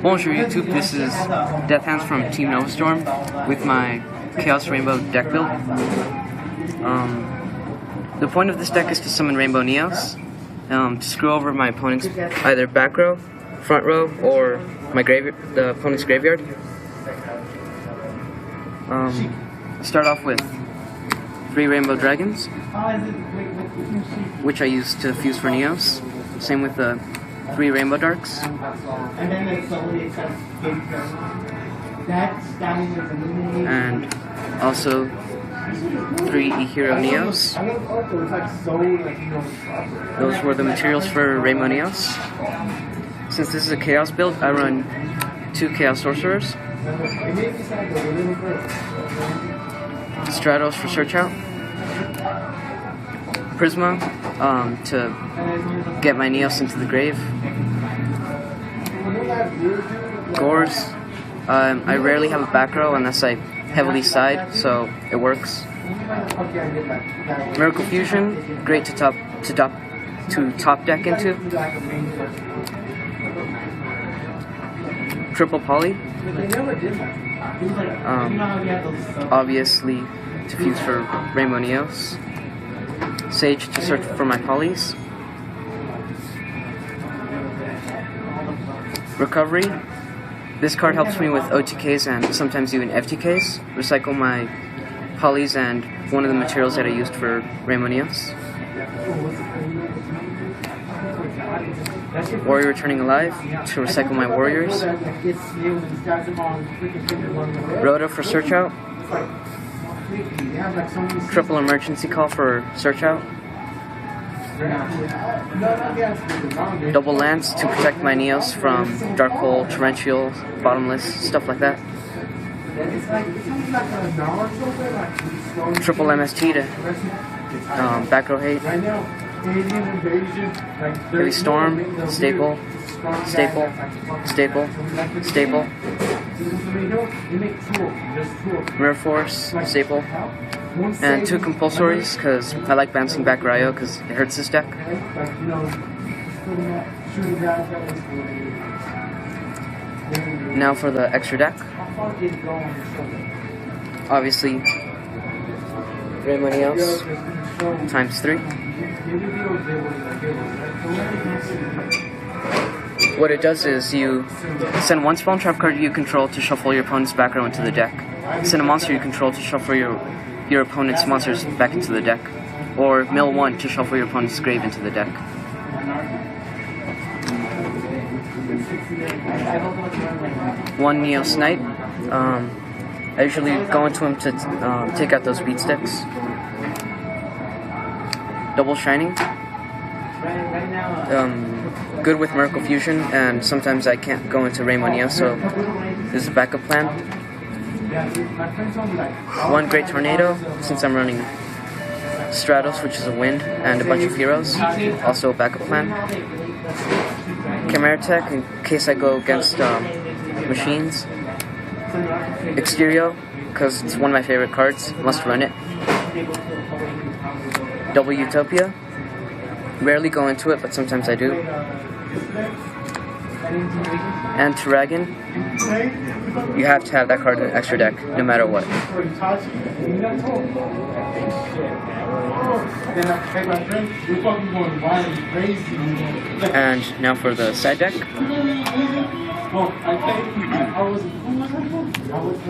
Bonjour YouTube, this is Death Hands from Team Novastorm with my Chaos Rainbow deck build. The point of this deck is to summon Rainbow Neos, to screw over my opponent's either back row, front row, or the opponent's graveyard. Start off with 3 Rainbow Dragons, which I use to fuse for Neos. Same with the 3 Rainbow Darks. And also 3 E-Hero Neos. Those were the materials for Rainbow Neos. Since this is a Chaos build, I run 2 Chaos Sorcerers, Stratos for Search Out, Prisma to get my Neos into the grave, Gores. I rarely have a back row unless I heavily side, so it works. Miracle Fusion, great to top deck into. Triple Poly, obviously to fuse for Rainbow Neos. Sage to search for my polys. Recovery. This card helps me with OTKs and sometimes even FTKs. Recycle my polys and one of the materials that I used for Rainbow Neos. Warrior Returning Alive to recycle my warriors. Rhoda for Search Out. Triple Emergency Call for Search Out. Double Lance to protect my Neos from Dark Hole, Torrential, Bottomless, stuff like that. Triple MST to back row hate. Heavy Storm, Staple, Staple, Staple, Staple. Mirror Force, Staple. And 2 Compulsories, because I like bouncing back Ryo because it hurts this deck. Now for the extra deck. Obviously, Rainbow Neos times 3. What it does is you send 1 Spawn Trap card you control to shuffle your opponent's back row into the deck. Send a monster you control to shuffle your opponent's monsters back into the deck. Or mill 1 to shuffle your opponent's grave into the deck. One Neos Knight. I usually go into him to take out those beat sticks. Double Shining. Good with Miracle Fusion, and sometimes I can't go into Rainbow Neos, so this is a backup plan. 1 Great Tornado, since I'm running Stratos, which is a wind, and a bunch of heroes, also a backup plan. Chimera Tech, in case I go against machines. Exterio, because it's one of my favorite cards, must run it. Double Utopia, rarely go into it, but sometimes I do. And Turagan, you have to have that card in the extra deck, no matter what. And now for the side deck.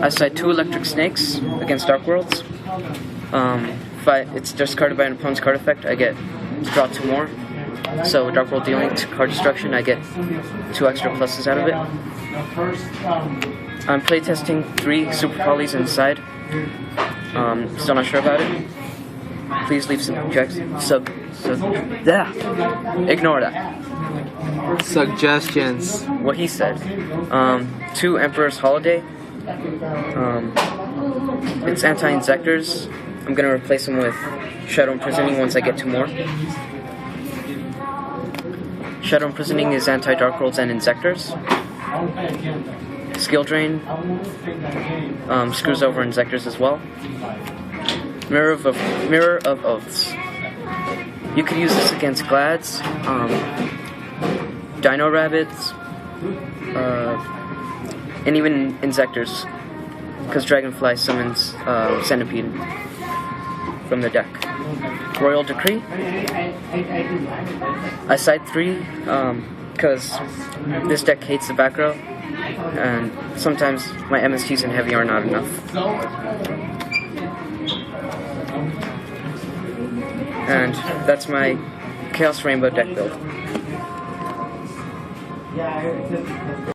I side 2 Electric Snakes against Dark Worlds. If it's discarded by an opponent's card effect, I get to draw 2 more. So Dark World dealing to card destruction, I get 2 extra pluses out of it. I'm playtesting 3 Super Polys inside. Still not sure about it. Please leave some ignore that. Suggestions. What he said. 2 Emperor's Holiday. It's anti-insectors. I'm gonna replace them with Shadow Imprisoning once I get 2 more. Shadow Imprisoning is anti-Dark Worlds and Insectors. Skill Drain screws over Insectors as well. Mirror of Oaths. You could use this against Glads, Dino Rabbits, and even Insectors, because Dragonfly summons Centipede from the deck. Royal Decree. I side 3 because this deck hates the back row, and sometimes my MSTs and heavy are not enough. And that's my Chaos Rainbow deck build.